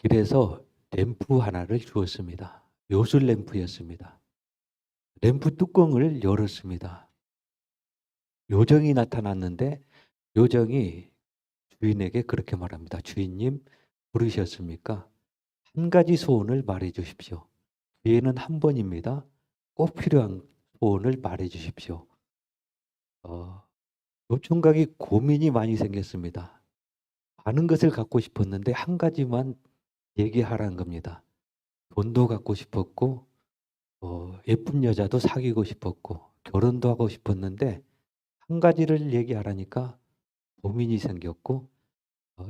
길에서 램프 하나를 주었습니다. 요술 램프였습니다. 램프 뚜껑을 열었습니다. 요정이 나타났는데 요정이 주인에게 그렇게 말합니다. 주인님, 부르셨습니까? 한 가지 소원을 말해 주십시오. 기회는 한 번입니다. 꼭 필요한 소원을 말해 주십시오. 요총각이 고민이 많이 생겼습니다. 많은 것을 갖고 싶었는데 한 가지만 얘기하라는 겁니다. 돈도 갖고 싶었고 예쁜 여자도 사귀고 싶었고 결혼도 하고 싶었는데 한 가지를 얘기하라니까 고민이 생겼고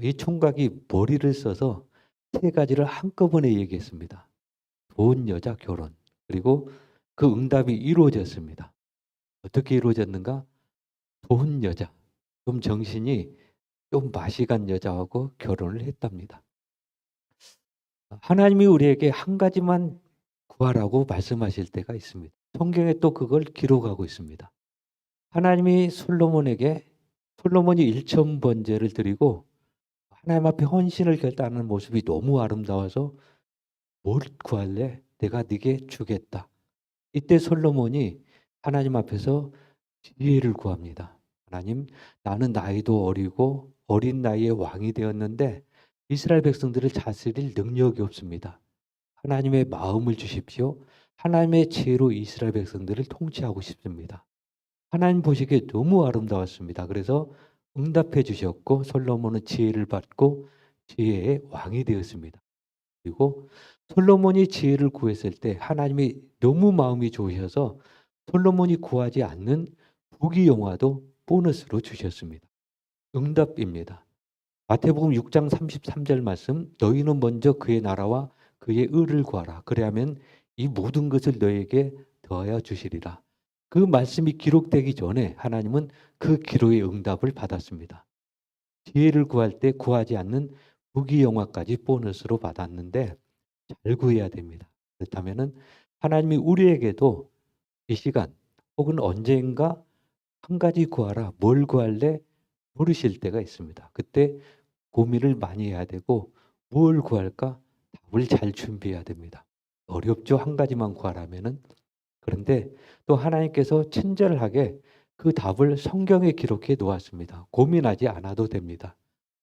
이 총각이 머리를 써서 세 가지를 한꺼번에 얘기했습니다. 돈, 여자, 결혼. 그리고 그 응답이 이루어졌습니다. 어떻게 이루어졌는가? 돈, 여자. 좀 정신이 좀 맛이 간 여자하고 결혼을 했답니다. 하나님이 우리에게 한 가지만 구하라고 말씀하실 때가 있습니다. 성경에 또 그걸 기록하고 있습니다. 하나님이 솔로몬이 1천 번제를 드리고 하나님 앞에 헌신을 결단하는 모습이 너무 아름다워서 뭘 구할래? 내가 네게 주겠다. 이때 솔로몬이 하나님 앞에서 지혜를 구합니다. 하나님, 나는 나이도 어리고 어린 나이에 왕이 되었는데 이스라엘 백성들을 다스릴 능력이 없습니다. 하나님의 마음을 주십시오. 하나님의 지혜로 이스라엘 백성들을 통치하고 싶습니다. 하나님 보시기에 너무 아름다웠습니다. 그래서 응답해 주셨고 솔로몬은 지혜를 받고 지혜의 왕이 되었습니다. 그리고 솔로몬이 지혜를 구했을 때 하나님이 너무 마음이 좋으셔서 솔로몬이 구하지 않는 부귀영화도 보너스로 주셨습니다. 응답입니다. 마태복음 6장 33절 말씀, 너희는 먼저 그의 나라와 그의 의를 구하라. 그래야면 이 모든 것을 너에게 더하여 주시리라. 그 말씀이 기록되기 전에 하나님은 그 기도의 응답을 받았습니다. 지혜를 구할 때 구하지 않는 부귀영화까지 보너스로 받았는데 잘 구해야 됩니다. 그렇다면은 하나님이 우리에게도 이 시간 혹은 언젠가 한 가지 구하라. 뭘 구할래? 물으실 때가 있습니다. 그때 고민을 많이 해야 되고 뭘 구할까? 답을 잘 준비해야 됩니다. 어렵죠. 한 가지만 구하라면은. 그런데 또 하나님께서 친절하게 그 답을 성경에 기록해 놓았습니다. 고민하지 않아도 됩니다.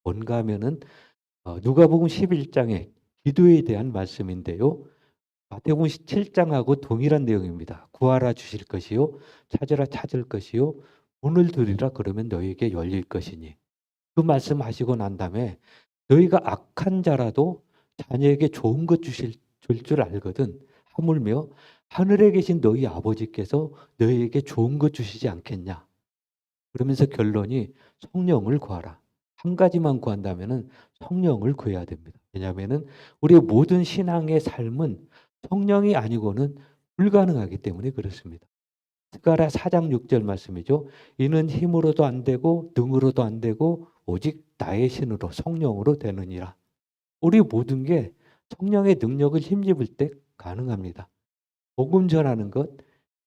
뭔가 하면은 누가복음 11장에 기도에 대한 말씀인데요. 마태복음 7장하고 동일한 내용입니다. 구하라 주실 것이요 찾으라 찾을 것이요 문을 두드리라 그러면 너희에게 열릴 것이니. 그 말씀하시고 난 다음에 너희가 악한 자라도 자녀에게 좋은 것 줄 줄 알거든. 하물며 하늘에 계신 너희 아버지께서 너희에게 좋은 것 주시지 않겠냐. 그러면서 결론이 성령을 구하라. 한 가지만 구한다면은 성령을 구해야 됩니다. 왜냐하면은 우리의 모든 신앙의 삶은 성령이 아니고는 불가능하기 때문에 그렇습니다. 스가랴 4장 6절 말씀이죠. 이는 힘으로도 안 되고 능으로도 안 되고 오직 나의 신으로 성령으로 되느니라. 우리 모든 게 성령의 능력을 힘입을 때 가능합니다. 복음 전하는 것,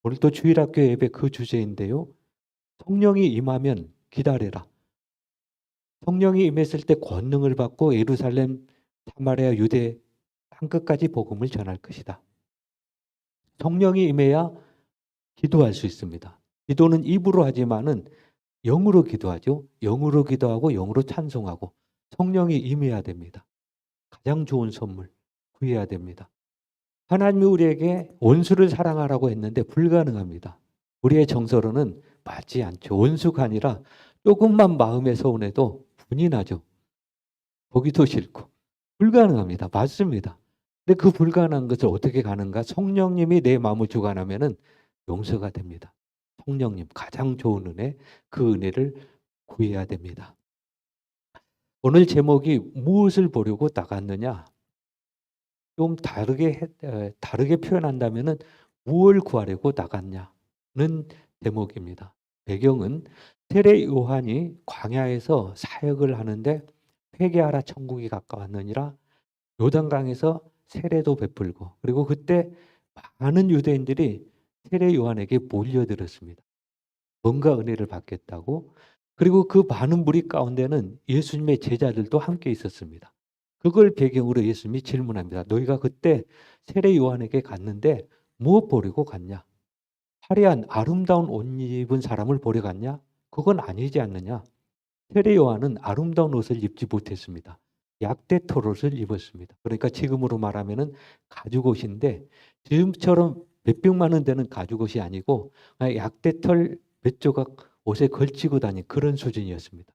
오늘 또 주일학교 예배 그 주제인데요. 성령이 임하면 기다려라. 성령이 임했을 때 권능을 받고 예루살렘, 사마리아, 유대 한 끝까지 복음을 전할 것이다. 성령이 임해야 기도할 수 있습니다. 기도는 입으로 하지만은 영으로 기도하죠. 영으로 기도하고 영으로 찬송하고 성령이 임해야 됩니다. 가장 좋은 선물 구해야 됩니다. 하나님이 우리에게 원수를 사랑하라고 했는데 불가능합니다. 우리의 정서로는 맞지 않죠. 원수가 아니라 조금만 마음에 서운해도 분이 나죠. 보기도 싫고. 불가능합니다. 맞습니다. 근데 그 불가능한 것을 어떻게 가는가? 성령님이 내 마음을 주관하면은 용서가 됩니다. 성령님 가장 좋은 은혜, 그 은혜를 구해야 됩니다. 오늘 제목이 무엇을 보려고 나갔느냐? 좀 다르게 표현한다면은 무엇을 구하려고 나갔냐는 제목입니다. 배경은 세례 요한이 광야에서 사역을 하는데 회개하라 천국이 가까웠느니라 요단강에서 세례도 베풀고 그리고 그때 많은 유대인들이 세례 요한에게 몰려들었습니다. 뭔가 은혜를 받겠다고. 그리고 그 많은 무리 가운데는 예수님의 제자들도 함께 있었습니다. 그걸 배경으로 예수님이 질문합니다. 너희가 그때 세례 요한에게 갔는데 무엇 보려고 갔냐? 화려한 아름다운 옷 입은 사람을 보려 갔냐? 그건 아니지 않느냐? 세례 요한은 아름다운 옷을 입지 못했습니다. 약대 털옷을 입었습니다. 그러니까 지금으로 말하면은 가죽옷인데 지금처럼 몇백만 원 되는 가죽옷이 아니고 약대 털 몇 조각 옷에 걸치고 다닌 그런 수준이었습니다.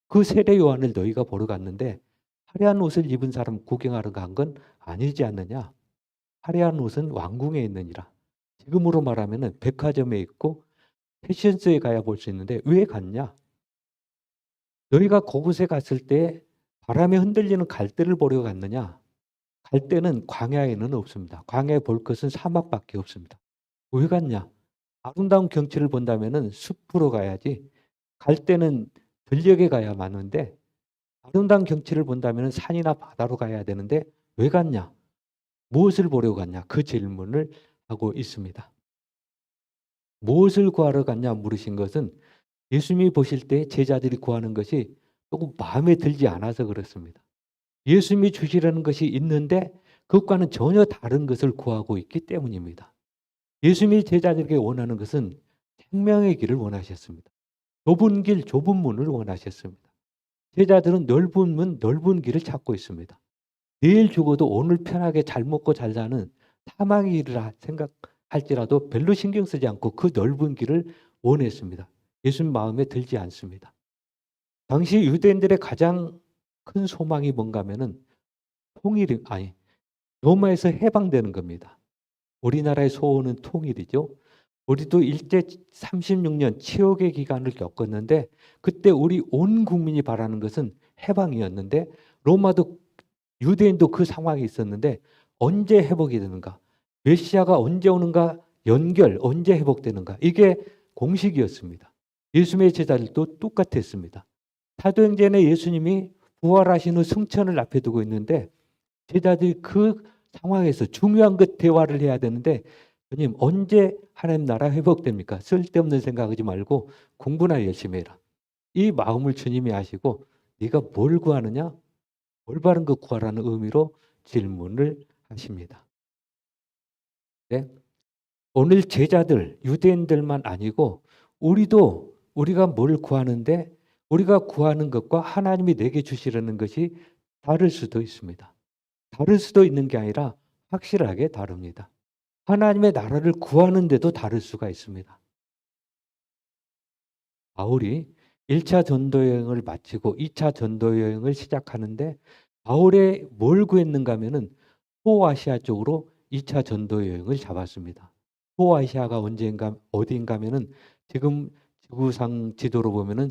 그 세례 요한을 너희가 보러 갔는데 화려한 옷을 입은 사람 구경하러 간 건 아니지 않느냐? 화려한 옷은 왕궁에 있느니라. 지금으로 말하면은 백화점에 있고 패션쇼에 가야 볼 수 있는데 왜 갔냐? 너희가 그곳에 갔을 때 바람에 흔들리는 갈대를 보러 갔느냐? 갈대는 광야에는 없습니다. 광야에 볼 것은 사막밖에 없습니다. 왜 갔냐? 아름다운 경치를 본다면은 숲으로 가야지. 갈대는 들녘에 가야 마는데 아름다운 경치를 본다면은 산이나 바다로 가야 되는데 왜 갔냐? 무엇을 보려고 갔냐? 그 질문을 하고 있습니다. 무엇을 구하러 갔냐 물으신 것은 예수님이 보실 때 제자들이 구하는 것이 조금 마음에 들지 않아서 그렇습니다. 예수님이 주시려는 것이 있는데 그것과는 전혀 다른 것을 구하고 있기 때문입니다. 예수님이 제자들에게 원하는 것은 생명의 길을 원하셨습니다. 좁은 길, 좁은 문을 원하셨습니다. 제자들은 넓은 문, 넓은 길을 찾고 있습니다. 내일 죽어도 오늘 편하게 잘 먹고 잘 사는 사망의 길을 생각할지라도 별로 신경 쓰지 않고 그 넓은 길을 원했습니다. 예수님 마음에 들지 않습니다. 당시 유대인들의 가장 큰 소망이 뭔가 하면은 로마에서 해방되는 겁니다. 우리나라의 소원은 통일이죠. 우리도 일제 36년 치욕의 기간을 겪었는데 그때 우리 온 국민이 바라는 것은 해방이었는데 로마도 유대인도 그 상황이 있었는데 언제 회복이 되는가? 메시아가 언제 오는가? 연결 언제 회복되는가? 이게 공식이었습니다. 예수님의 제자들도 똑같았습니다. 사도행전에 예수님이 부활하신 후 승천을 앞에 두고 있는데 제자들이 그 상황에서 중요한 것 대화를 해야 되는데 주님 언제 하나님 나라 회복됩니까? 쓸데없는 생각하지 말고 공부나 열심히 해라. 이 마음을 주님이 아시고 네가 뭘 구하느냐? 올바른 것 구하라는 의미로 질문을 하십니다. 네? 오늘 제자들, 유대인들만 아니고 우리도 우리가 뭘 구하는데 우리가 구하는 것과 하나님이 내게 주시려는 것이 다를 수도 있습니다. 다를 수도 있는 게 아니라 확실하게 다릅니다. 하나님의 나라를 구하는데도 다를 수가 있습니다. 바울이 1차 전도 여행을 마치고 2차 전도 여행을 시작하는데 바울이 뭘 구했는가 하면은 소아시아 쪽으로 2차 전도 여행을 잡았습니다. 소아시아가 언제인가 어디인가 하면은 지금 지구상 지도로 보면은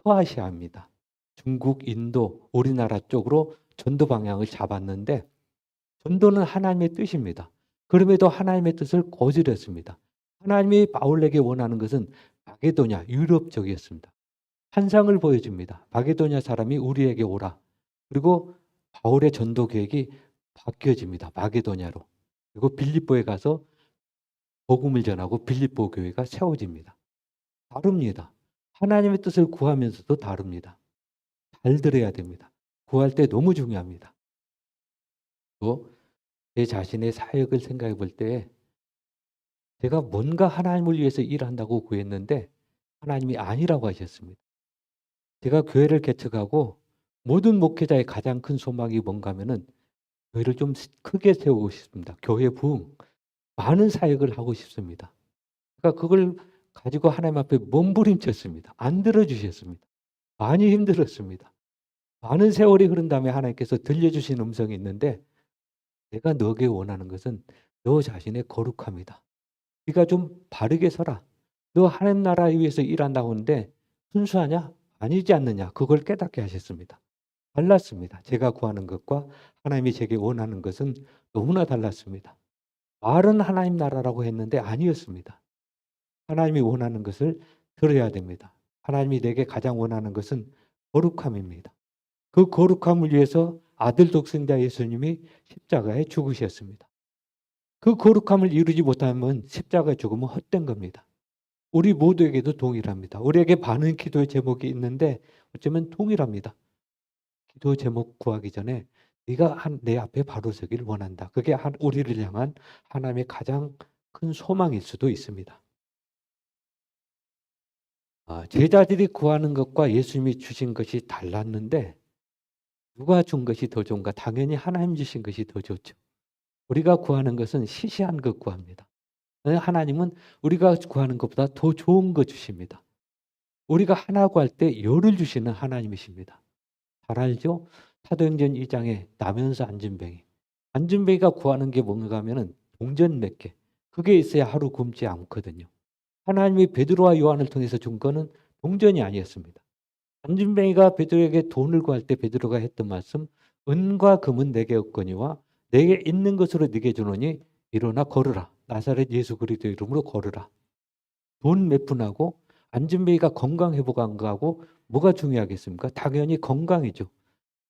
서아시아입니다. 중국, 인도, 우리나라 쪽으로 전도 방향을 잡았는데 전도는 하나님의 뜻입니다. 그럼에도 하나님의 뜻을 거절했습니다. 하나님이 바울에게 원하는 것은 마게도냐, 유럽 쪽이었습니다. 환상을 보여줍니다. 마게도냐 사람이 우리에게 오라. 그리고 바울의 전도 계획이 바뀌어집니다. 마게도냐로. 그리고 빌립보에 가서 복음을 전하고 빌립보 교회가 세워집니다. 다릅니다. 하나님의 뜻을 구하면서도 다릅니다. 잘 들어야 됩니다. 구할 때 너무 중요합니다. 또 제 자신의 사역을 생각해 볼 때 제가 뭔가 하나님을 위해서 일한다고 구했는데 하나님이 아니라고 하셨습니다. 제가 교회를 개척하고 모든 목회자의 가장 큰 소망이 뭔가 하면은 교회를 좀 크게 세우고 싶습니다. 교회 부흥, 많은 사역을 하고 싶습니다. 그러니까 그걸 가지고 하나님 앞에 몸부림쳤습니다. 안 들어주셨습니다. 많이 힘들었습니다. 많은 세월이 흐른 다음에 하나님께서 들려주신 음성이 있는데 내가 너에게 원하는 것은 너 자신의 거룩함이다. 네가 좀 바르게 서라. 너 하나님 나라 위해서 일한다고 하는데 순수하냐? 아니지 않느냐? 그걸 깨닫게 하셨습니다. 달랐습니다. 제가 구하는 것과 하나님이 제게 원하는 것은 너무나 달랐습니다. 말은 하나님 나라라고 했는데 아니었습니다. 하나님이 원하는 것을 들어야 됩니다. 하나님이 내게 가장 원하는 것은 거룩함입니다. 그 거룩함을 위해서 아들 독생자 예수님이 십자가에 죽으셨습니다. 그 거룩함을 이루지 못하면 십자가에 죽으면 헛된 겁니다. 우리 모두에게도 동일합니다. 우리에게 반응 기도의 제목이 있는데 어쩌면 동일합니다. 기도 제목 구하기 전에 네가 내 앞에 바로 서길 원한다. 그게 우리를 향한 하나님의 가장 큰 소망일 수도 있습니다. 제자들이 구하는 것과 예수님이 주신 것이 달랐는데 누가 준 것이 더 좋은가? 당연히 하나님 주신 것이 더 좋죠. 우리가 구하는 것은 시시한 것 구합니다. 하나님은 우리가 구하는 것보다 더 좋은 것 주십니다. 우리가 하나 구할 때 열을 주시는 하나님이십니다. 잘 알죠? 사도행전 2장에 나면서 안진뱅이. 안진뱅이가 구하는 게 뭔가 하면은 동전 몇 개. 그게 있어야 하루 굶지 않거든요. 하나님이 베드로와 요한을 통해서 준 거는 동전이 아니었습니다. 안진뱅이가 베드로에게 돈을 구할 때 베드로가 했던 말씀, 은과 금은 내게 없거니와 내게 있는 것으로 네게 주노니 일어나 걸으라. 나사렛 예수 그리스도 이름으로 걸으라. 돈 몇 푼하고 안진뱅이가 건강 회복한 거하고 뭐가 중요하겠습니까? 당연히 건강이죠.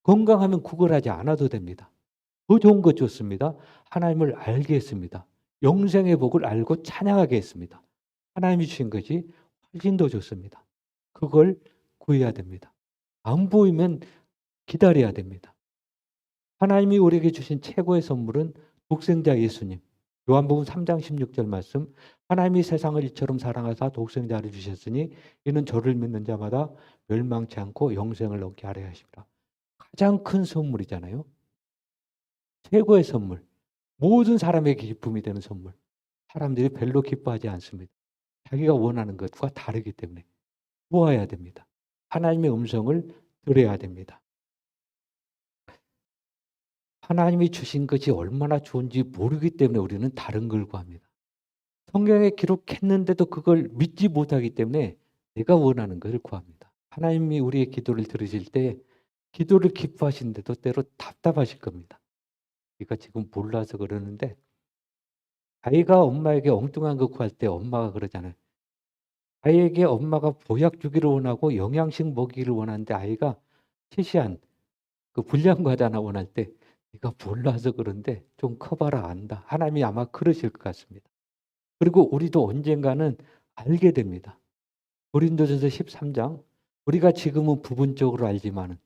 건강하면 구걸하지 않아도 됩니다. 더 좋은 것 좋습니다. 하나님을 알게 했습니다. 영생의 복을 알고 찬양하게 했습니다. 하나님이 주신 것이 훨씬 더 좋습니다. 그걸 구해야 됩니다. 안 보이면 기다려야 됩니다. 하나님이 우리에게 주신 최고의 선물은 독생자 예수님. 요한복음 3장 16절 말씀. 하나님이 세상을 이처럼 사랑하사 독생자를 주셨으니 이는 저를 믿는 자마다 멸망치 않고 영생을 얻게 하려 하심이라. 가장 큰 선물이잖아요. 최고의 선물. 모든 사람에게 기쁨이 되는 선물. 사람들이 별로 기뻐하지 않습니다. 자기가 원하는 것과 다르기 때문에 모아야 됩니다. 하나님의 음성을 들어야 됩니다. 하나님이 주신 것이 얼마나 좋은지 모르기 때문에 우리는 다른 걸 구합니다. 성경에 기록했는데도 그걸 믿지 못하기 때문에 내가 원하는 것을 구합니다. 하나님이 우리의 기도를 들으실 때 기도를 기뻐하시는데도 때로 답답하실 겁니다. 우리가 지금 몰라서 그러는데 아이가 엄마에게 엉뚱한 거 구할 때 엄마가 그러잖아요. 아이에게 엄마가 보약 주기를 원하고 영양식 먹이기를 원하는데 아이가 시시한 그 불량 과자 하나 원할 때 네가 몰라서 그런데 좀 커봐라 안다. 하나님이 아마 그러실 것 같습니다. 그리고 우리도 언젠가는 알게 됩니다. 고린도전서 13장 우리가 지금은 부분적으로 알지만은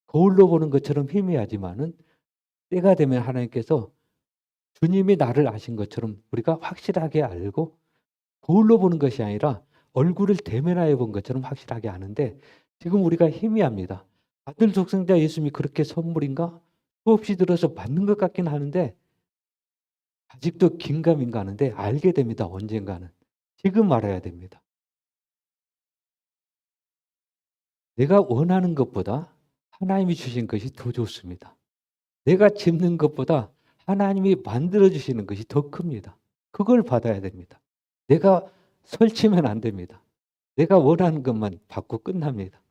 거울로 보는 것처럼 희미하지만은 때가 되면 하나님께서 주님이 나를 아신 것처럼 우리가 확실하게 알고 거울로 보는 것이 아니라 얼굴을 대면하여 본 것처럼 확실하게 아는데 지금 우리가 희미합니다. 아들 독생자 예수님이 그렇게 선물인가? 수없이 들어서 받는 것 같긴 하는데 아직도 긴가민가 하는데 알게 됩니다. 언젠가는. 지금 알아야 됩니다. 내가 원하는 것보다 하나님이 주신 것이 더 좋습니다. 내가 짓는 것보다 하나님이 만들어 주시는 것이 더 큽니다. 그걸 받아야 됩니다. 내가 설치면 안 됩니다. 내가 원하는 것만 받고 끝납니다.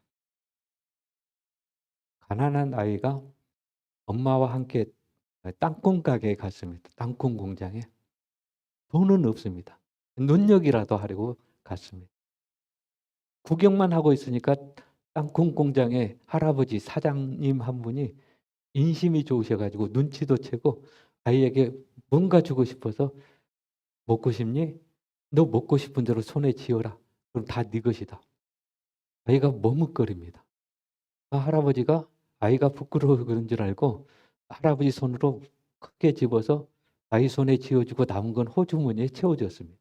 가난한 아이가 엄마와 함께 땅콩 가게에 갔습니다. 땅콩 공장에. 돈은 없습니다. 눈여기라도 하려고 갔습니다. 구경만 하고 있으니까 땅콩 공장에 할아버지 사장님 한 분이 인심이 좋으셔 가지고 눈치도 채고 아이에게 뭔가 주고 싶어서 "먹고 싶니? 너 먹고 싶은 대로 손에 쥐어라. 그럼 다 네 것이다." 아이가 머뭇거립니다. 할아버지가 아이가 부끄러워 그런 줄 알고 할아버지 손으로 크게 집어서 아이 손에 쥐어 주고 남은 건 호주머니에 채워 줬습니다.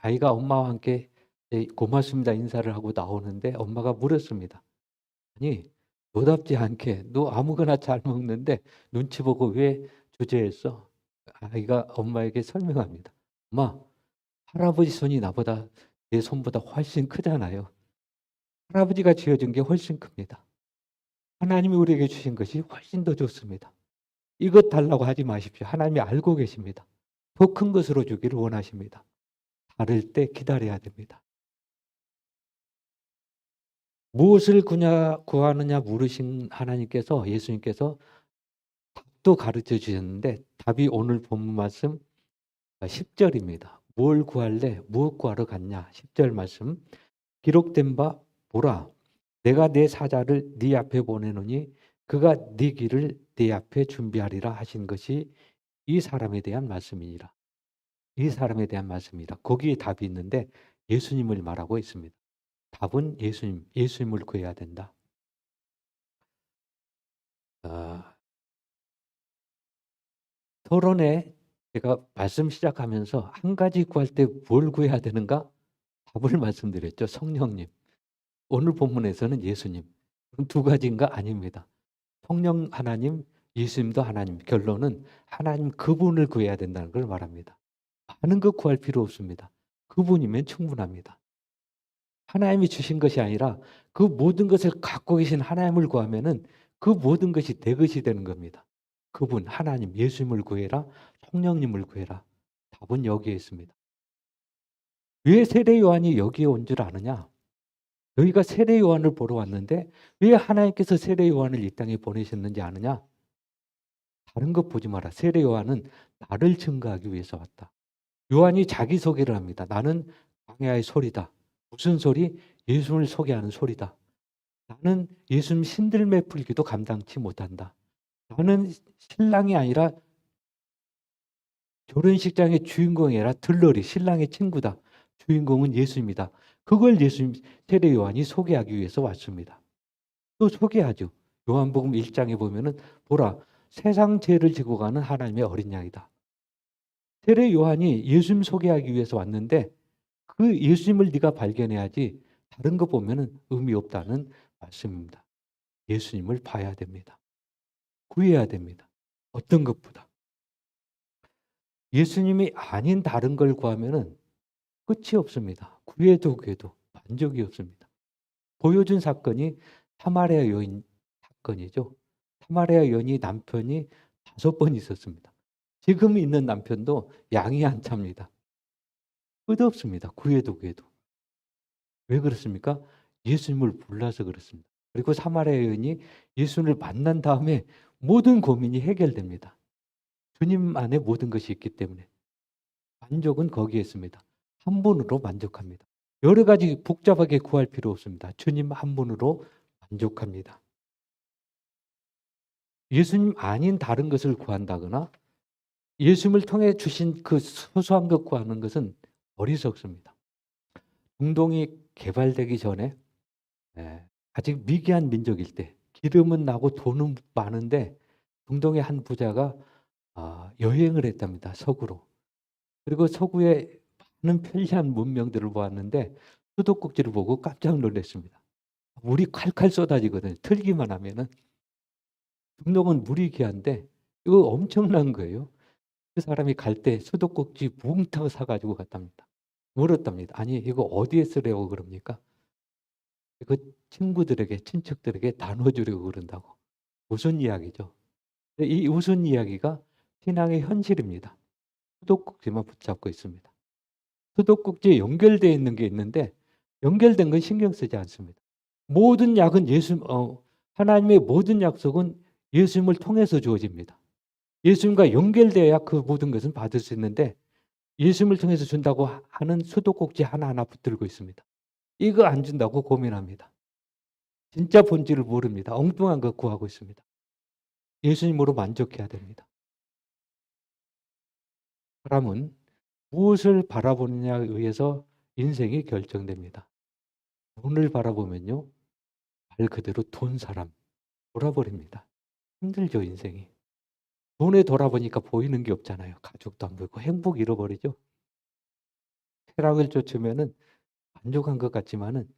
아이가 엄마와 함께 고맙습니다 인사를 하고 나오는데 엄마가 물었습니다. 아니 너답지 않게 너 아무거나 잘 먹는데 눈치 보고 왜 주저했어? 아이가 엄마에게 설명합니다. 엄마, 할아버지 손이 나보다 내 손보다 훨씬 크잖아요. 할아버지가 쥐어준 게 훨씬 큽니다. 하나님이 우리에게 주신 것이 훨씬 더 좋습니다. 이것 달라고 하지 마십시오. 하나님이 알고 계십니다. 더 큰 것으로 주기를 원하십니다. 다를 때 기다려야 됩니다. 무엇을 구하느냐 물으신 하나님께서 예수님께서 답도 가르쳐 주셨는데 답이 오늘 본문 말씀 10절입니다. 뭘 구할래? 무엇 구하러 갔냐? 10절 말씀. 기록된 바 보라 내가 내 사자를 네 앞에 보내노니 그가 네 길을 네 앞에 준비하리라 하신 것이 이 사람에 대한 말씀이니라. 이 사람에 대한 말씀이라. 거기에 답이 있는데 예수님을 말하고 있습니다. 답은 예수님, 예수님을 구해야 된다. 아, 토론에 제가 말씀 시작하면서 한 가지 구할 때 뭘 구해야 되는가? 답을 말씀드렸죠. 성령님. 오늘 본문에서는 예수님. 그럼 두 가지인가? 아닙니다. 성령 하나님, 예수님도 하나님. 결론은 하나님 그분을 구해야 된다는 걸 말합니다. 많은 것 구할 필요 없습니다. 그분이면 충분합니다. 하나님이 주신 것이 아니라 그 모든 것을 갖고 계신 하나님을 구하면은 그 모든 것이 내 것이 되는 겁니다. 그분 하나님 예수님을 구해라. 성령님을 구해라. 답은 여기에 있습니다. 왜 세례 요한이 여기에 온 줄 아느냐? 너희가 세례 요한을 보러 왔는데 왜 하나님께서 세례 요한을 이 땅에 보내셨는지 아느냐? 다른 것 보지 마라. 세례 요한은 나를 증거하기 위해서 왔다. 요한이 자기소개를 합니다. 나는 광야의 소리다. 무슨 소리? 예수를 소개하는 소리다. 나는 예수님 신들매 풀기도 감당치 못한다. 나는 신랑이 아니라 결혼식장의 주인공이 아니라 들러리, 신랑의 친구다. 주인공은 예수입니다. 그걸 예수님 세례 요한이 소개하기 위해서 왔습니다. 또 소개하죠. 요한복음 1장에 보면은 보라 세상 죄를 지고 가는 하나님의 어린 양이다. 세례 요한이 예수님 소개하기 위해서 왔는데 그 예수님을 네가 발견해야지 다른 거 보면은 의미 없다는 말씀입니다. 예수님을 봐야 됩니다. 구해야 됩니다. 어떤 것보다. 예수님이 아닌 다른 걸 구하면은 끝이 없습니다. 구해도 구해도 만족이 없습니다. 보여준 사건이 사마리아 여인 사건이죠. 사마리아 여인이 남편이 5번 있었습니다. 지금 있는 남편도 양이 한 차입니다. 끝없습니다. 구해도 구해도. 왜 그렇습니까? 예수님을 몰라서 그렇습니다. 그리고 사마리아 여인이 예수님을 만난 다음에 모든 고민이 해결됩니다. 주님 안에 모든 것이 있기 때문에. 만족은 거기에 있습니다. 한 분으로 만족합니다. 여러 가지 복잡하게 구할 필요 없습니다. 주님 한 분으로 만족합니다. 예수님 아닌 다른 것을 구한다거나 예수님을 통해 주신 그 소소한 것 구하는 것은 어리석습니다. 중동이 개발되기 전에 아직 미개한 민족일 때 기름은 나고 돈은 많은데 중동의 한 부자가 여행을 했답니다. 서구로. 그리고 서구에 많은 편리한 문명들을 보았는데 수도꼭지를 보고 깜짝 놀랐습니다. 물이 칼칼 쏟아지거든요. 틀기만 하면은. 중동은 물이 귀한데 이거 엄청난 거예요. 그 사람이 갈 때 수도꼭지 뭉텅 사가지고 갔답니다. 물었답니다. 아니 이거 어디에 쓰려고 그럽니까? 그 친구들에게 친척들에게 나눠주려고 그런다고. 무슨 이야기죠? 이 무슨 이야기가 신앙의 현실입니다. 수도꼭지만 붙잡고 있습니다. 수도꼭지에 연결되어 있는 게 있는데 연결된 건 신경 쓰지 않습니다. 모든 약은 하나님의 모든 약속은 예수님을 통해서 주어집니다. 예수님과 연결돼야 그 모든 것은 받을 수 있는데 예수님을 통해서 준다고 하는 수도꼭지 하나하나 붙들고 있습니다. 이거 안 준다고 고민합니다. 진짜 본질을 모릅니다. 엉뚱한 거 구하고 있습니다. 예수님으로 만족해야 됩니다. 사람은 무엇을 바라보느냐에 의해서 인생이 결정됩니다. 돈을 바라보면요. 말 그대로 돈 사람 돌아버립니다. 힘들죠 인생이. 돈에 돌아보니까 보이는 게 없잖아요. 가족도 안 보이고 행복 잃어버리죠. 쾌락을 쫓으면은 만족한 것 같지만은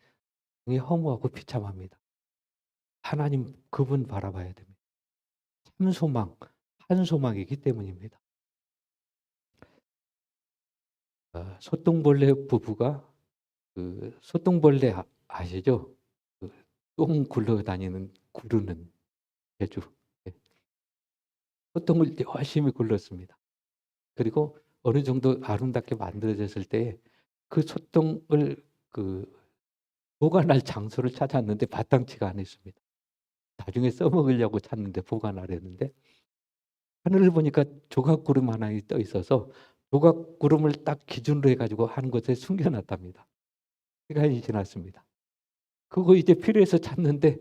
허무하고 비참합니다. 하나님 그분 바라봐야 됩니다. 참 소망, 한 소망이기 때문입니다. 소똥벌레 부부가 그 소똥벌레 아시죠? 그 똥 굴러다니는 구르는 개주. 예. 소똥을 열심히 굴렀습니다. 그리고 어느 정도 아름답게 만들어졌을 때 그 소똥을 보관할 장소를 찾았는데 마땅치가 않았습니다. 나중에 써먹으려고 찾는데 보관하려는데 하늘을 보니까 조각구름 하나 떠 있어서 조각구름을 딱 기준으로 해가지고 한 곳에 숨겨놨답니다. 시간이 지났습니다. 그거 이제 필요해서 찾는데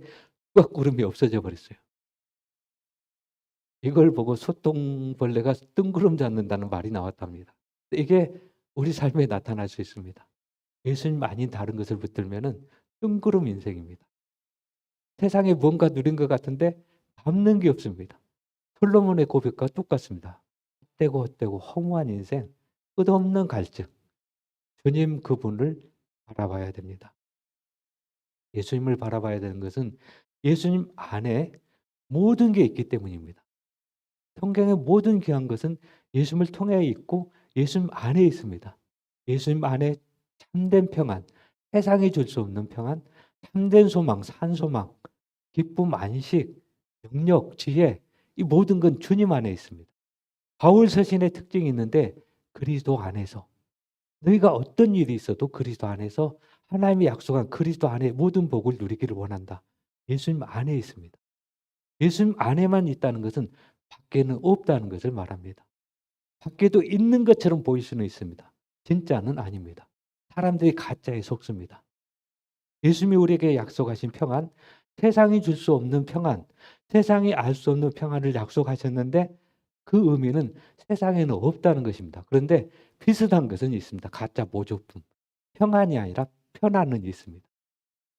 조각구름이 없어져 버렸어요. 이걸 보고 소똥벌레가 뜬구름 잡는다는 말이 나왔답니다. 이게 우리 삶에 나타날 수 있습니다. 예수님 아닌 다른 것을 붙들면은 뜬구름 인생입니다. 세상에 뭔가 누린 것 같은데 남는 게 없습니다. 솔로몬의 고백과 똑같습니다. 헛되고 허무한 인생, 끝없는 갈증. 주님 그분을 바라봐야 됩니다. 예수님을 바라봐야 되는 것은 예수님 안에 모든 게 있기 때문입니다. 성경의 모든 귀한 것은 예수님을 통해 있고 예수님 안에 있습니다. 예수님 안에 참된 평안, 세상이 줄 수 없는 평안, 참된 소망, 산소망, 기쁨, 안식, 능력, 지혜, 이 모든 건 주님 안에 있습니다. 바울 서신의 특징이 있는데 그리스도 안에서 너희가 어떤 일이 있어도 그리스도 안에서 하나님이 약속한 그리스도 안에 모든 복을 누리기를 원한다. 예수님 안에 있습니다. 예수님 안에만 있다는 것은 밖에는 없다는 것을 말합니다. 밖에도 있는 것처럼 보일 수는 있습니다. 진짜는 아닙니다. 사람들이 가짜에 속습니다. 예수님이 우리에게 약속하신 평안, 세상이 줄 수 없는 평안, 세상이 알 수 없는 평안을 약속하셨는데 그 의미는 세상에는 없다는 것입니다. 그런데 비슷한 것은 있습니다. 가짜 모조품. 평안이 아니라 편안은 있습니다.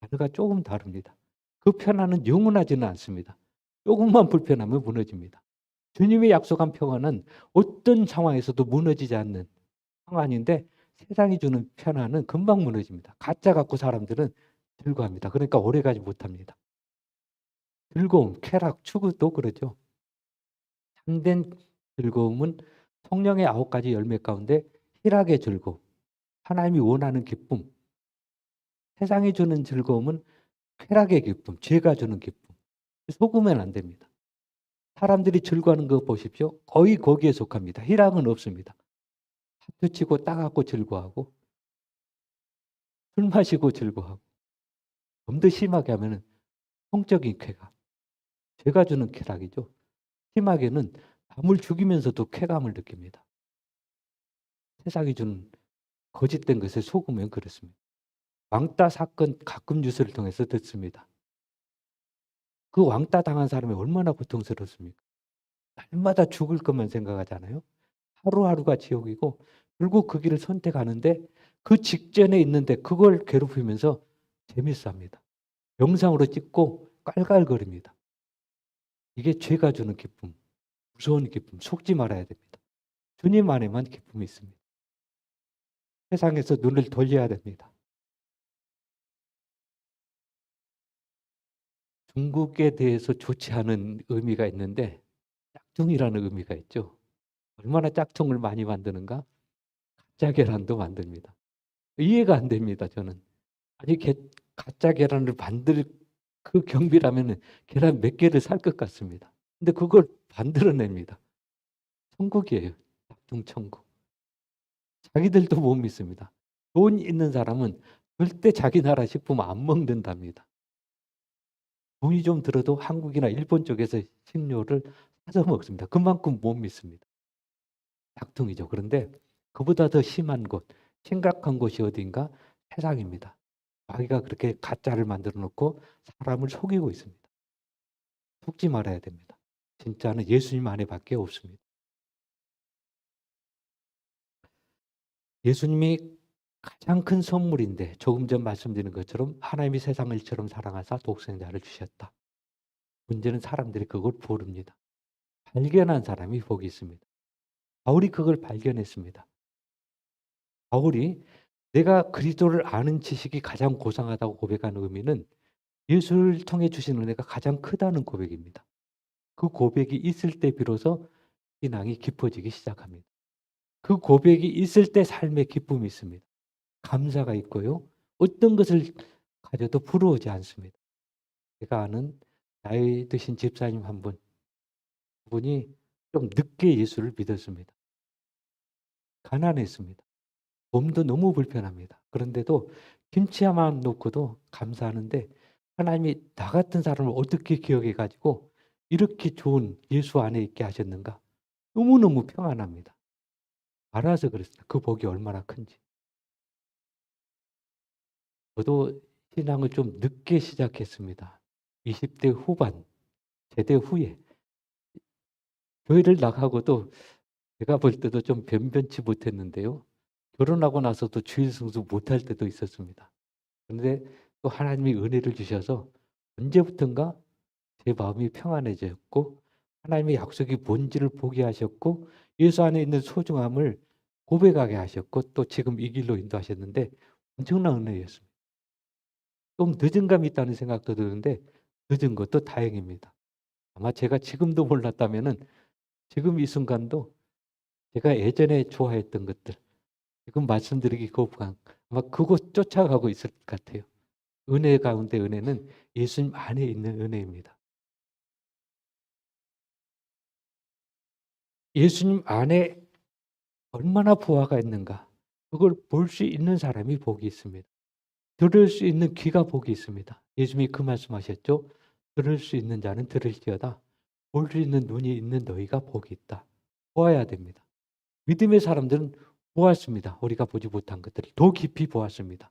단어가 조금 다릅니다. 그 편안은 영원하지는 않습니다. 조금만 불편하면 무너집니다. 주님이 약속한 평안은 어떤 상황에서도 무너지지 않는 평안인데 세상이 주는 편안은 금방 무너집니다. 가짜 갖고 사람들은 즐거워합니다. 그러니까 오래가지 못합니다. 즐거움, 쾌락, 추구도 그러죠. 참된 즐거움은 성령의 9가지 열매 가운데 희락의 즐거움, 하나님이 원하는 기쁨, 세상이 주는 즐거움은 쾌락의 기쁨, 죄가 주는 기쁨. 속으면 안 됩니다. 사람들이 즐거워하는 거 보십시오. 거의 거기에 속합니다. 희락은 없습니다. 하트 치고 따갑고 즐거워하고 술 마시고 즐거워하고 좀 더 심하게 하면 성적인 쾌감, 죄가 주는 쾌락이죠. 심하게는 남을 죽이면서도 쾌감을 느낍니다. 세상이 주는 거짓된 것에 속으면 그렇습니다. 왕따 사건 가끔 뉴스를 통해서 듣습니다. 그 왕따 당한 사람이 얼마나 고통스럽습니까? 날마다 죽을 것만 생각하잖아요. 하루하루가 지옥이고 결국 그 길을 선택하는데 그 직전에 있는데 그걸 괴롭히면서 재밌어 합니다. 영상으로 찍고 깔깔거립니다. 이게 죄가 주는 기쁨, 무서운 기쁨, 속지 말아야 됩니다. 주님 안에만 기쁨이 있습니다. 세상에서 눈을 돌려야 됩니다. 중국에 대해서 좋지 않은 의미가 있는데 짝퉁이라는 의미가 있죠. 얼마나 짝퉁을 많이 만드는가? 가짜 계란도 만듭니다. 이해가 안 됩니다, 저는. 아니, 가짜 계란을 만들 그 경비라면 계란 몇 개를 살 것 같습니다. 근데 그걸 만들어냅니다. 천국이에요. 짝퉁 천국. 자기들도 못 믿습니다. 돈 있는 사람은 절대 자기 나라 식품 안 먹는답니다. 돈이 좀 들어도 한국이나 일본 쪽에서 식료를 사서 먹습니다. 그만큼 못 믿습니다. 짝퉁이죠. 그런데 그보다 더 심한 곳, 심각한 곳이 어디인가? 세상입니다. 자기가 그렇게 가짜를 만들어 놓고 사람을 속이고 있습니다. 속지 말아야 됩니다. 진짜는 예수님 안에밖에 없습니다. 예수님이 가장 큰 선물인데 조금 전 말씀드린 것처럼 하나님이 세상을 이처럼 사랑하사 독생자를 주셨다. 문제는 사람들이 그걸 모릅니다. 발견한 사람이 복이 있습니다. 바울이 그걸 발견했습니다. 바울이 내가 그리스도를 아는 지식이 가장 고상하다고 고백하는 의미는 예수를 통해 주신 은혜가 가장 크다는 고백입니다. 그 고백이 있을 때 비로소 신앙이 깊어지기 시작합니다. 그 고백이 있을 때 삶에 기쁨이 있습니다. 감사가 있고요. 어떤 것을 가져도 부러우지 않습니다. 제가 아는 나이 드신 집사님 한 분, 그분이 좀 늦게 예수를 믿었습니다. 가난했습니다. 몸도 너무 불편합니다. 그런데도 김치만 놓고도 감사하는데 하나님이 나 같은 사람을 어떻게 기억해 가지고 이렇게 좋은 예수 안에 있게 하셨는가? 너무너무 평안합니다. 알아서 그랬어요. 그 복이 얼마나 큰지. 저도 신앙을 좀 늦게 시작했습니다. 20대 후반, 제대 후에. 교회를 나가고도 제가 볼 때도 좀 변변치 못했는데요. 결혼하고 나서도 주일 성수 못할 때도 있었습니다. 그런데 또 하나님이 은혜를 주셔서 언제부턴가 제 마음이 평안해졌고 하나님의 약속이 뭔지를 보게 하셨고 예수 안에 있는 소중함을 고백하게 하셨고 또 지금 이 길로 인도하셨는데 엄청난 은혜였습니다. 좀 늦은 감이 있다는 생각도 드는데 늦은 것도 다행입니다. 아마 제가 지금도 몰랐다면은 지금 이 순간도 제가 예전에 좋아했던 것들 지금 말씀드리기 거부감 아마 그곳 쫓아가고 있을 것 같아요. 은혜 가운데 은혜는 예수님 안에 있는 은혜입니다. 예수님 안에 얼마나 부하가 있는가 그걸 볼 수 있는 사람이 복이 있습니다. 들을 수 있는 귀가 복이 있습니다. 예수님이 그 말씀하셨죠. 들을 수 있는 자는 들을지어다. 볼 수 있는 눈이 있는 너희가 복이 있다. 보아야 됩니다. 믿음의 사람들은 보았습니다. 우리가 보지 못한 것들을 더 깊이 보았습니다.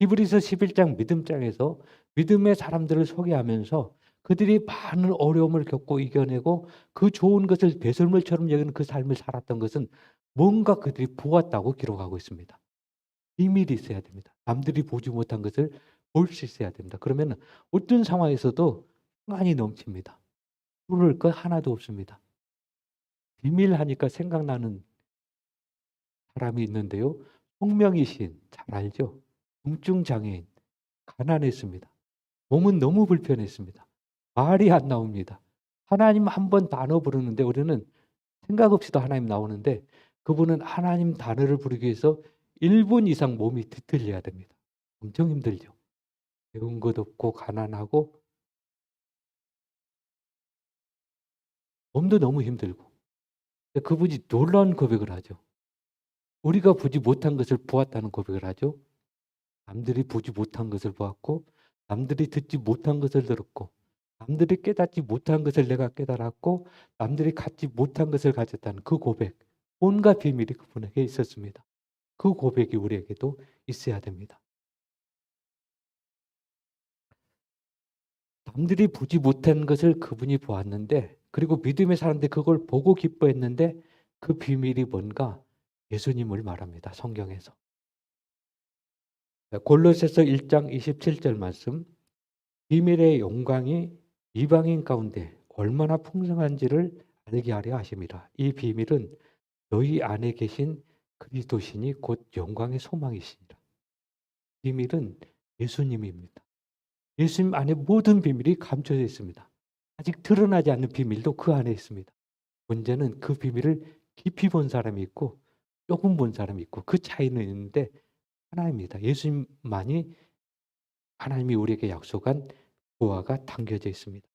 히브리서 11장 믿음장에서 믿음의 사람들을 소개하면서 그들이 많은 어려움을 겪고 이겨내고 그 좋은 것을 배설물처럼 여기는 그 삶을 살았던 것은 뭔가 그들이 보았다고 기록하고 있습니다. 비밀이 있어야 됩니다. 남들이 보지 못한 것을 볼 수 있어야 됩니다. 그러면 어떤 상황에서도 평안이 넘칩니다. 부를 것 하나도 없습니다. 비밀하니까 생각나는 사람이 있는데요. 홍명희 시인 잘 알죠? 중증 장애인 가난했습니다. 몸은 너무 불편했습니다. 말이 안 나옵니다. 하나님 한 번 단어 부르는데 우리는 생각 없이도 하나님 나오는데 그분은 하나님 단어를 부르기 위해서 1분 이상 몸이 뒤틀려야 됩니다. 엄청 힘들죠. 배운 것 없고 가난하고 몸도 너무 힘들고. 근데 그분이 놀라운 고백을 하죠. 우리가 보지 못한 것을 보았다는 고백을 하죠. 남들이 보지 못한 것을 보았고 남들이 듣지 못한 것을 들었고 남들이 깨닫지 못한 것을 내가 깨달았고 남들이 갖지 못한 것을 가졌다는 그 고백. 온갖 비밀이 그분에게 있었습니다. 그 고백이 우리에게도 있어야 됩니다. 남들이 보지 못한 것을 그분이 보았는데 그리고 믿음의 사람들이 그걸 보고 기뻐했는데 그 비밀이 뭔가 예수님을 말합니다. 성경에서. 골로새서 1장 27절 말씀. 비밀의 영광이 이방인 가운데 얼마나 풍성한지를 알게 하려 하심이라. 이 비밀은 너희 안에 계신 그리스도시니 곧 영광의 소망이시니라. 비밀은 예수님입니다. 예수님 안에 모든 비밀이 감춰져 있습니다. 아직 드러나지 않는 비밀도 그 안에 있습니다. 문제는 그 비밀을 깊이 본 사람이 있고 조금 본 사람이 있고 그 차이는 있는데 하나입니다. 예수님만이 하나님이 우리에게 약속한 보화가 담겨져 있습니다.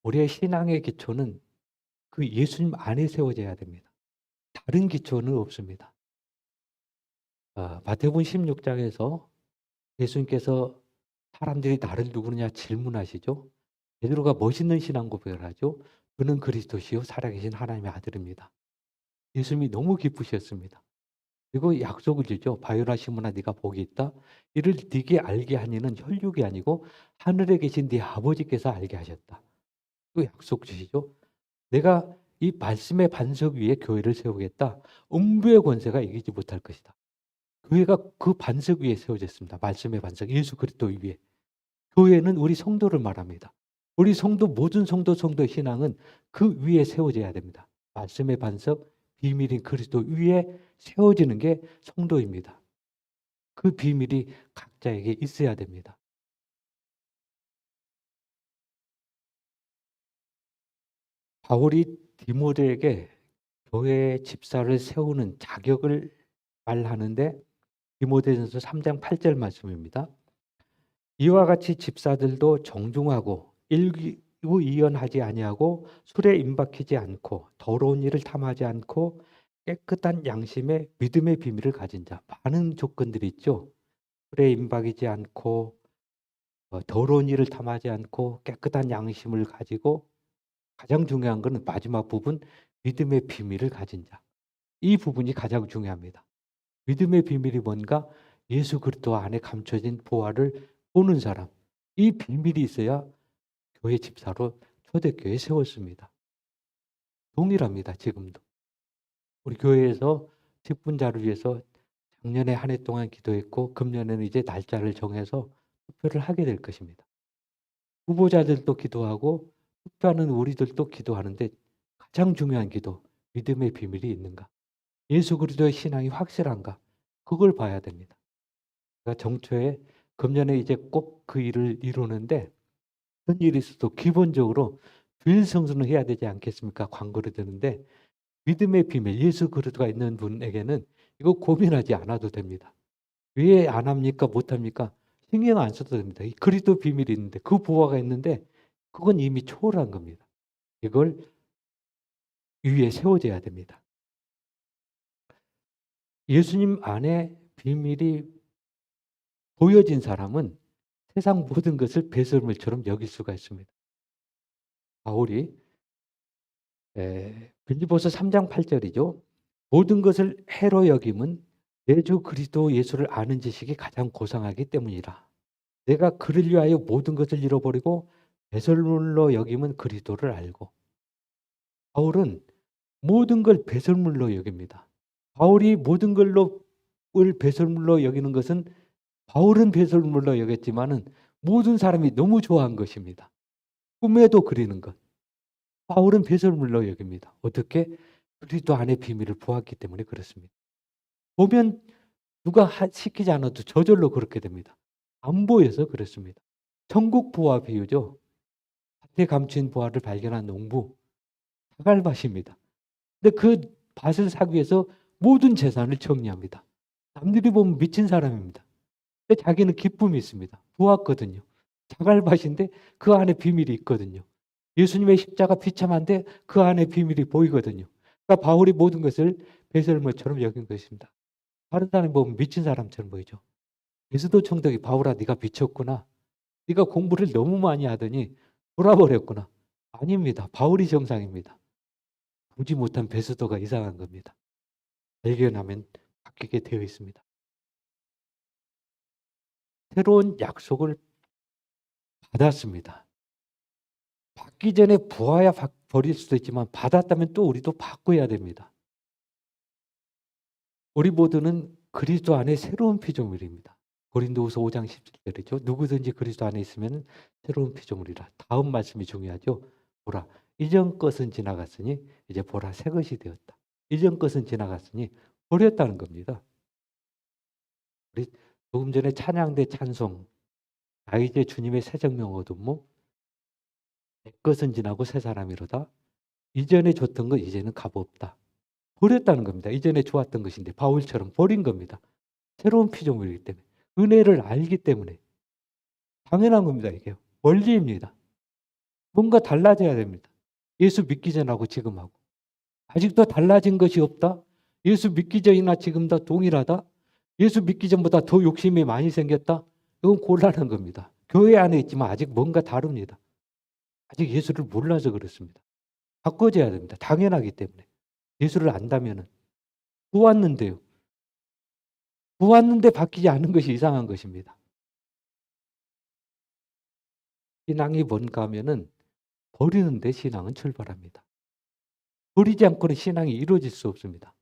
우리의 신앙의 기초는 그 예수님 안에 세워져야 됩니다. 다른 기초는 없습니다. 마태복음 16장에서 예수님께서 사람들이 나를 누구느냐 질문하시죠. 베드로가 멋있는 신앙 고백을 하죠. 그는 그리스도시요 살아계신 하나님의 아들입니다. 예수님이 너무 기쁘셨습니다. 그리고 약속을 주죠. 바요나 시몬아 네가 복이 있다. 이를 네게 알게 하니는 혈육이 아니고 하늘에 계신 네 아버지께서 알게 하셨다. 또 약속 주시죠. 내가 이 말씀의 반석 위에 교회를 세우겠다. 음부의 권세가 이기지 못할 것이다. 교회가 그 반석 위에 세워졌습니다. 말씀의 반석 예수 그리스도 위에. 교회는 우리 성도를 말합니다. 우리 성도 모든 성도의 신앙은 그 위에 세워져야 됩니다. 말씀의 반석 비밀인 그리스도 위에 세워지는 게 성도입니다. 그 비밀이 각자에게 있어야 됩니다. 바울이 디모데에게 교회 집사를 세우는 자격을 말하는데 디모데전서 3장 8절 말씀입니다. 이와 같이 집사들도 정중하고 일구이연하지 아니하고 술에 임박히지 않고 더러운 일을 탐하지 않고 깨끗한 양심의 믿음의 비밀을 가진 자. 많은 조건들이 있죠. 술에 임박이지 않고 더러운 일을 탐하지 않고 깨끗한 양심을 가지고 가장 중요한 것은 마지막 부분 믿음의 비밀을 가진 자. 이 부분이 가장 중요합니다. 믿음의 비밀이 뭔가 예수 그리스도 안에 감춰진 보화를 보는 사람. 이 비밀이 있어야 교회 집사로 초대교회에 세웠습니다. 동일합니다. 지금도. 우리 교회에서 직분자를 위해서 작년에 한 해 동안 기도했고 금년에는 이제 날짜를 정해서 투표를 하게 될 것입니다. 후보자들도 기도하고 투표하는 우리들도 기도하는데 가장 중요한 기도, 믿음의 비밀이 있는가? 예수 그리스도의 신앙이 확실한가? 그걸 봐야 됩니다. 제가 정초에 금년에 이제 꼭 그 일을 이루는데 어떤 일이 있어도 기본적으로 주일 성수는 해야 되지 않겠습니까? 광고를 드는데 믿음의 비밀, 예수 그리스도가 있는 분에게는 이거 고민하지 않아도 됩니다. 왜 안 합니까? 못 합니까? 신경 안 써도 됩니다. 이 그리스도 비밀이 있는데 그 보화가 있는데 그건 이미 초월한 겁니다. 이걸 위에 세워져야 됩니다. 예수님 안에 비밀이 보여진 사람은 세상 모든 것을 배설물처럼 여길 수가 있습니다. 바울이 빌립보서 3장 8절이죠. 모든 것을 해로 여김은 내 주 그리스도 예수를 아는 지식이 가장 고상하기 때문이라. 내가 그를 위하여 모든 것을 잃어버리고 배설물로 여김은 그리스도를 알고. 바울은 모든 걸 배설물로 여깁니다. 바울이 모든 걸로 배설물로 여기는 것은 바울은 배설물로 여겼지만은 모든 사람이 너무 좋아한 것입니다. 꿈에도 그리는 것. 바울은 배설물로 여깁니다. 어떻게? 그리스도 안의 비밀을 보았기 때문에 그렇습니다. 보면 누가 시키지 않아도 저절로 그렇게 됩니다. 안 보여서 그렇습니다. 천국 보화 비유죠. 밭에 감춘 보화를 발견한 농부, 자갈밭입니다. 근데 그 밭을 사기 위해서 모든 재산을 정리합니다. 남들이 보면 미친 사람입니다. 근데 자기는 기쁨이 있습니다. 보았거든요. 자갈밭인데 그 안에 비밀이 있거든요. 예수님의 십자가 비참한데 그 안에 비밀이 보이거든요. 그러니까 바울이 모든 것을 배설물처럼 여긴 것입니다. 다른 사람이 보면 미친 사람처럼 보이죠. 베스도 총독이 바울아 네가 미쳤구나. 네가 공부를 너무 많이 하더니 돌아버렸구나. 아닙니다. 바울이 정상입니다. 보지 못한 베스도가 이상한 겁니다. 발견하면 바뀌게 되어 있습니다. 새로운 약속을 받았습니다. 받기 전에 부하야 버릴 수도 있지만 받았다면 또 우리도 바꿔야 됩니다. 우리 모두는 그리스도 안에 새로운 피조물입니다. 고린도후서 5장 17절이죠. 누구든지 그리스도 안에 있으면 새로운 피조물이라. 다음 말씀이 중요하죠. 보라, 이전 것은 지나갔으니 이제 보라 새 것이 되었다. 이전 것은 지나갔으니 버렸다는 겁니다. 우리 조금 전에 찬양대 찬송, 나 이제 주님의 새 생명 얻음모, 내 것은 지나고 새 사람이로다. 이전에 줬던 거 이제는 값없다. 버렸다는 겁니다. 이전에 좋았던 것인데 바울처럼 버린 겁니다. 새로운 피조물이기 때문에. 은혜를 알기 때문에. 당연한 겁니다. 이게 원리입니다. 뭔가 달라져야 됩니다. 예수 믿기 전하고 지금하고. 아직도 달라진 것이 없다? 예수 믿기 전이나 지금 다 동일하다? 예수 믿기 전보다 더 욕심이 많이 생겼다? 이건 곤란한 겁니다. 교회 안에 있지만 아직 뭔가 다릅니다. 아직 예수를 몰라서 그렇습니다. 바꿔줘야 됩니다. 당연하기 때문에. 예수를 안다면은. 보았는데요. 보았는데 바뀌지 않은 것이 이상한 것입니다. 신앙이 뭔가 하면은 버리는데 신앙은 출발합니다. 버리지 않고는 신앙이 이루어질 수 없습니다.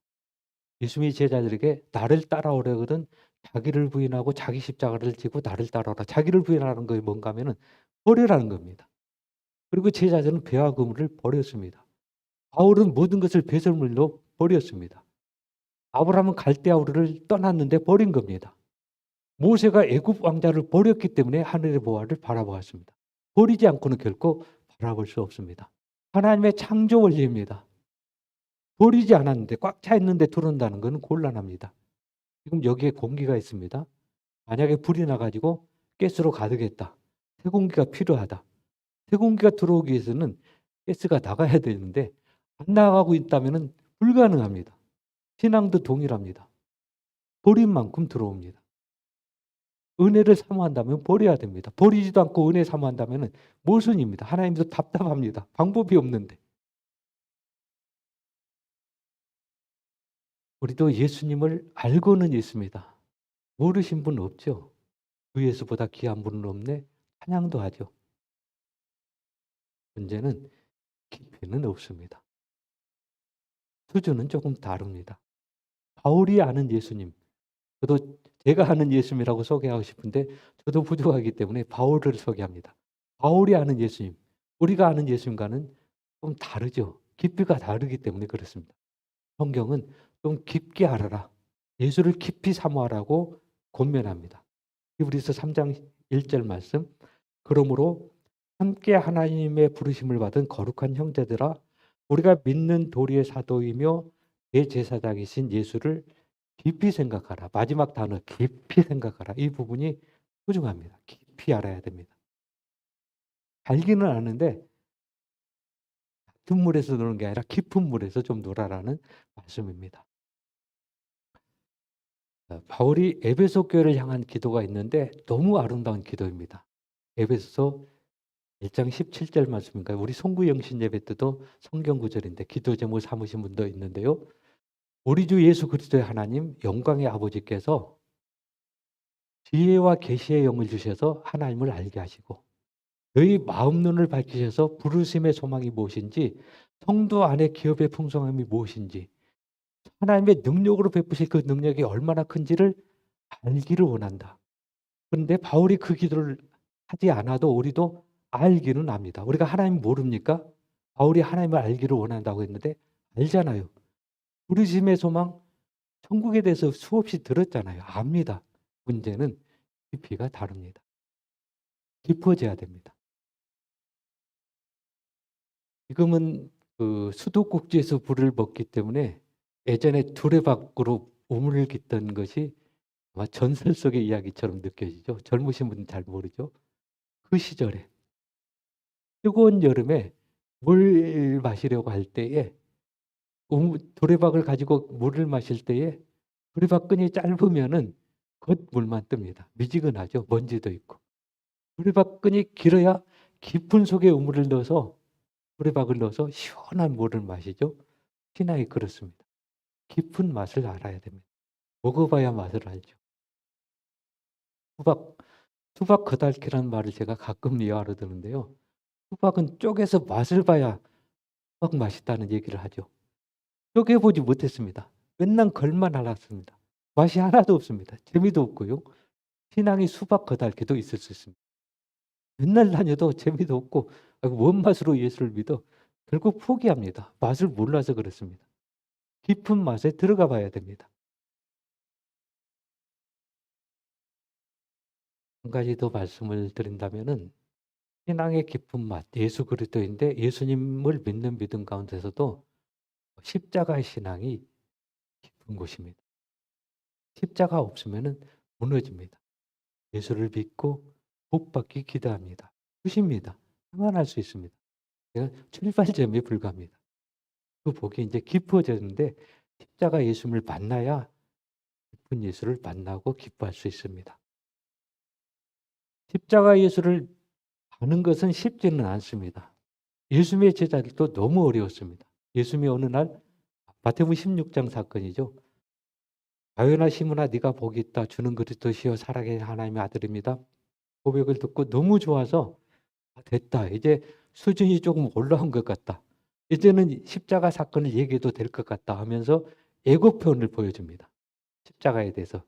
예수님이 제자들에게 나를 따라오려거든 자기를 부인하고 자기 십자가를 지고 나를 따라오라. 자기를 부인하는 것이 뭔가 하면은 버리라는 겁니다. 그리고 제자들은 배와 그물을 버렸습니다. 바울은 모든 것을 배설물로 버렸습니다. 아브라함은 갈대아우르를 떠났는데 버린 겁니다. 모세가 애굽 왕자를 버렸기 때문에 하늘의 보화를 바라보았습니다. 버리지 않고는 결코 바라볼 수 없습니다. 하나님의 창조 원리입니다. 버리지 않았는데 꽉 차 있는데 들어온다는 것은 곤란합니다. 지금 여기에 공기가 있습니다. 만약에 불이 나가지고 가스로 가득했다. 새 공기가 필요하다. 새 공기가 들어오기 위해서는 가스가 나가야 되는데 안 나가고 있다면 불가능합니다. 신앙도 동일합니다. 버린 만큼 들어옵니다. 은혜를 사모한다면 버려야 됩니다. 버리지도 않고 은혜 사모한다면 모순입니다. 하나님도 답답합니다. 방법이 없는데. 우리도 예수님을 알고는 있습니다. 모르신 분 없죠. 그 예수보다 귀한 분은 없네. 찬양도 하죠. 문제는 깊이는 없습니다. 수준은 조금 다릅니다. 바울이 아는 예수님, 저도 제가 아는 예수님이라고 소개하고 싶은데 저도 부족하기 때문에 바울을 소개합니다. 바울이 아는 예수님, 우리가 아는 예수님과는 좀 다르죠. 깊이가 다르기 때문에 그렇습니다. 성경은 좀 깊게 알아라. 예수를 깊이 사모하라고 권면합니다. 히브리서 3장 1절 말씀. 그러므로 함께 하나님의 부르심을 받은 거룩한 형제들아, 우리가 믿는 도리의 사도이며 대제사장이신 예수를 깊이 생각하라. 마지막 단어 깊이 생각하라. 이 부분이 소중합니다. 깊이 알아야 됩니다. 알기는 아는데 같은 물에서 노는 게 아니라 깊은 물에서 좀 놀아라는 말씀입니다. 바울이 에베소 교회를 향한 기도가 있는데 너무 아름다운 기도입니다. 에베소서 1장 17절 말씀인가요? 우리 송구영신 예배 때도 성경 구절인데 기도 제목을 삼으신 분도 있는데요. 우리 주 예수 그리스도의 하나님 영광의 아버지께서 지혜와 계시의 영을 주셔서 하나님을 알게 하시고 너희 마음 눈을 밝히셔서 부르심의 소망이 무엇인지 성도 안의 기업의 풍성함이 무엇인지 하나님의 능력으로 베푸실 그 능력이 얼마나 큰지를 알기를 원한다. 그런데 바울이 그 기도를 하지 않아도 우리도 알기는 압니다. 우리가 하나님 모릅니까? 바울이 하나님을 알기를 원한다고 했는데 알잖아요. 부르심의 소망, 천국에 대해서 수없이 들었잖아요. 압니다. 문제는 깊이가 다릅니다. 깊어져야 됩니다. 지금은 그 수도꼭지에서 불을 먹기 때문에 예전에 두레박으로 우물을 깃던 것이 아마 전설 속의 이야기처럼 느껴지죠. 젊으신 분은 잘 모르죠. 그 시절에 뜨거운 여름에 물 마시려고 할 때에 두레박을 가지고 물을 마실 때에 두레박 끈이 짧으면은 겉물만 뜹니다. 미지근하죠. 먼지도 있고. 두레박 끈이 길어야 깊은 속에 우물을 넣어서 두레박을 넣어서 시원한 물을 마시죠. 신앙이 그렇습니다. 깊은 맛을 알아야 됩니다. 먹어봐야 맛을 알죠. 수박 겉핥기라는 말을 제가 가끔 미화로 드는데요. 수박은 쪼개서 맛을 봐야 수박 맛있다는 얘기를 하죠. 쪼개보지 못했습니다. 맨날 겉만 알았습니다. 맛이 하나도 없습니다. 재미도 없고요. 신앙이 수박 겉핥기도 있을 수 있습니다. 맨날 다녀도 재미도 없고 뭔 맛으로 예수를 믿어? 결국 포기합니다. 맛을 몰라서 그렇습니다. 깊은 맛에 들어가 봐야 됩니다. 한 가지 더 말씀을 드린다면은 신앙의 깊은 맛, 예수 그리스도인데 예수님을 믿는 믿음 가운데서도 십자가의 신앙이 깊은 곳입니다. 십자가 없으면은 무너집니다. 예수를 믿고 복받기 기대합니다. 주십니다. 평안할 수 있습니다. 제가 출발점에 불과합니다. 그 복이 이제 깊어졌는데 십자가 예수님을 만나야 깊은 예수를 만나고 기뻐할 수 있습니다. 십자가 예수를 아는 것은 쉽지는 않습니다. 예수님의 제자들도 너무 어려웠습니다. 예수님이 어느 날 마태복음 16장 사건이죠. 가요나 시므나 네가 복이 있다. 주는 그리스도시요 살아계신 하나님의 아들입니다. 고백을 듣고 너무 좋아서 됐다. 이제 수준이 조금 올라온 것 같다. 이제는 십자가 사건을 얘기해도 될 것 같다 하면서 예고편을 보여줍니다. 십자가에 대해서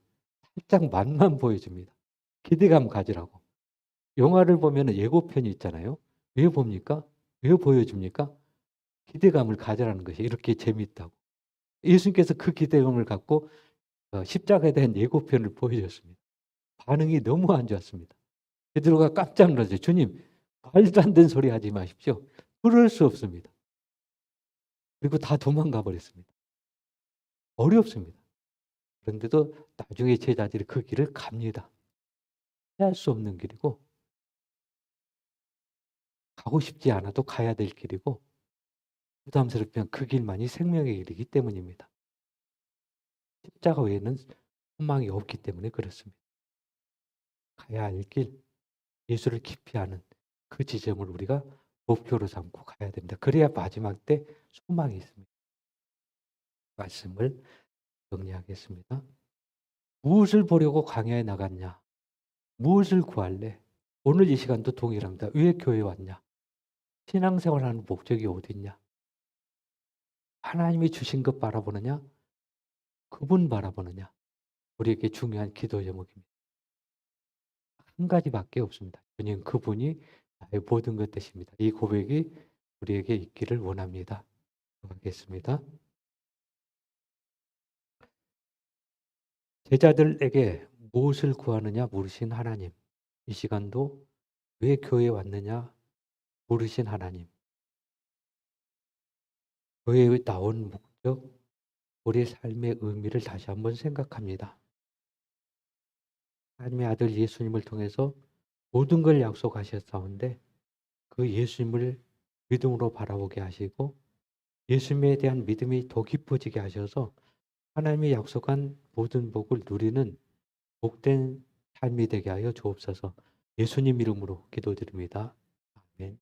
살짝 맛만 보여줍니다. 기대감 가지라고. 영화를 보면 예고편이 있잖아요. 왜 봅니까? 왜 보여줍니까? 기대감을 가져라는 것이 이렇게 재미있다고. 예수님께서 그 기대감을 갖고 십자가에 대한 예고편을 보여줬습니다. 반응이 너무 안 좋았습니다. 베드로가 깜짝 놀랐어요. 주님, 말도 안 되는 소리 하지 마십시오. 그럴 수 없습니다. 그리고 다 도망가 버렸습니다. 어렵습니다. 그런데도 나중에 제자들이 그 길을 갑니다. 피할 수 없는 길이고 가고 싶지 않아도 가야 될 길이고 부담스럽지만 그 길만이 생명의 길이기 때문입니다. 십자가 외에는 소망이 없기 때문에 그렇습니다. 가야 할 길, 예수를 깊이 아는 그 지점을 우리가 목표로 삼고 가야 됩니다. 그래야 마지막 때 소망이 있습니다. 말씀을 정리하겠습니다. 무엇을 보려고 광야에 나갔냐? 무엇을 구할래? 오늘 이 시간도 동일합니다. 왜 교회에 왔냐? 신앙생활하는 목적이 어디 있냐? 하나님이 주신 것 바라보느냐? 그분 바라보느냐? 우리에게 중요한 기도 제목입니다. 한 가지밖에 없습니다. 주님 그분이 나의 모든 것 되십니다. 이 고백이 우리에게 있기를 원합니다. 하겠습니다. 제자들에게 무엇을 구하느냐 물으신 하나님. 이 시간도 왜 교회에 왔느냐 물으신 하나님. 교회에 나온 목적, 우리의 삶의 의미를 다시 한번 생각합니다. 하나님의 아들 예수님을 통해서 모든 걸 약속하셨사온데 그 예수님을 믿음으로 바라보게 하시고 예수님에 대한 믿음이 더 깊어지게 하셔서 하나님이 약속한 모든 복을 누리는 복된 삶이 되게 하여 주옵소서. 예수님 이름으로 기도드립니다. 아멘.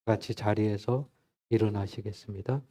같이 자리에서 일어나시겠습니다.